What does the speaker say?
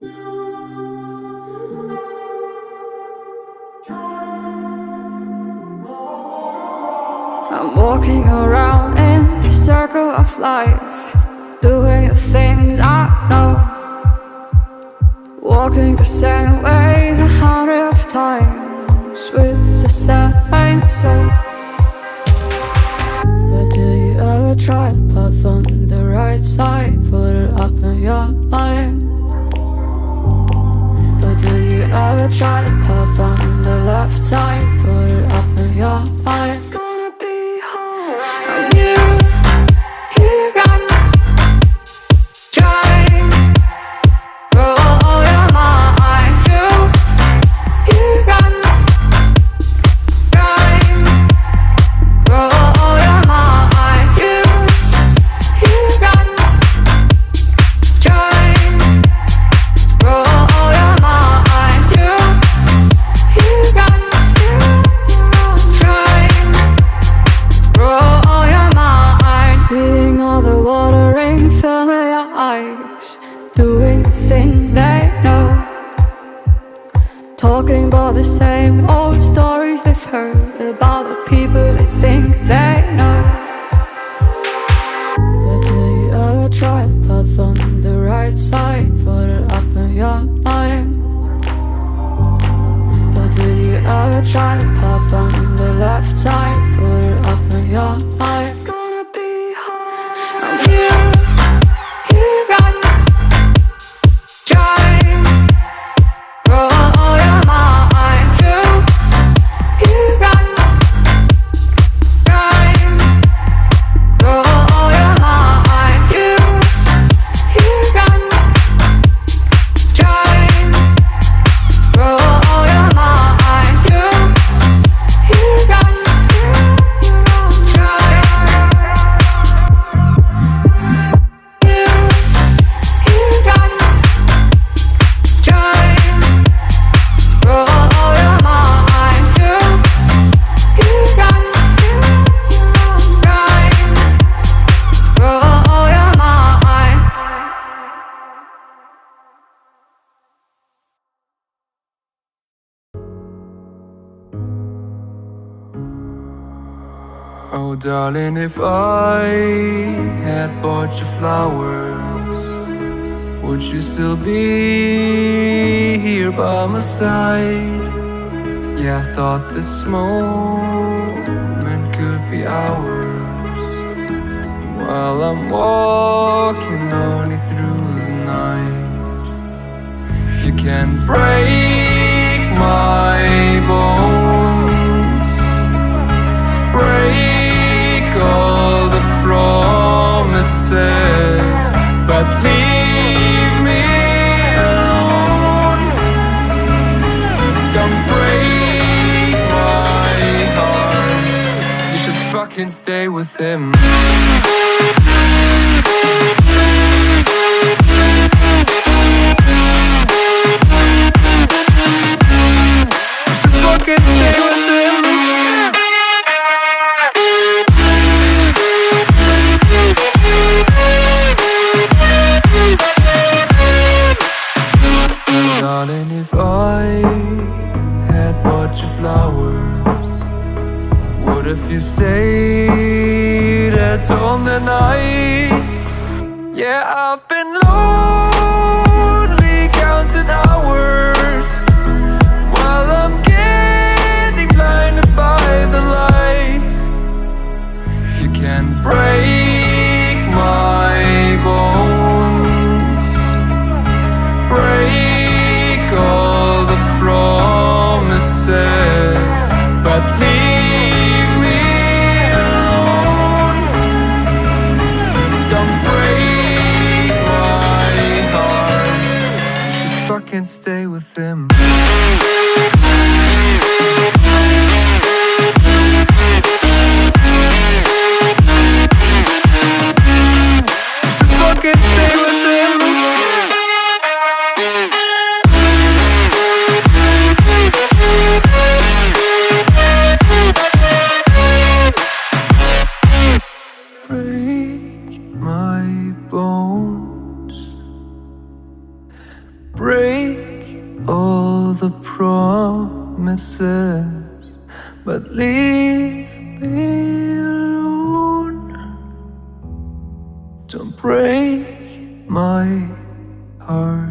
I'm walking around in the circle of life, doing the things I know, walking the same ways 100 of times with the same soul. But do you ever try to path on the right side, put it up in your mind? But do you ever try to path on the left side, put it up in your mind? Doing the things they know, talking about the same old stories they've heard about the people they think they know. But do you ever try to path on the right side, put it up in your mind? But do you ever try to path on the left side, put it up in your mind? It's gonna be hard. I'm here. Oh darling, if I had bought you flowers, would you still be here by my side? Yeah, I thought this moment could be ours, while I'm walking only through the night. You can break my bones, break all the promises, but leave me alone. Don't break my heart. You should fucking stay with him. You should fucking stay with him. Darling, if I had bought you flowers, what if you stayed at home that night? Yeah, I've been lonely counting hours, while I'm getting blinded by the light. You can break my bones, break all the promises, but leave me alone. Don't break my heart. You should fucking stay with him. You should fucking stay with him. Break my bones, break all the promises, but leave me alone. Don't break my heart.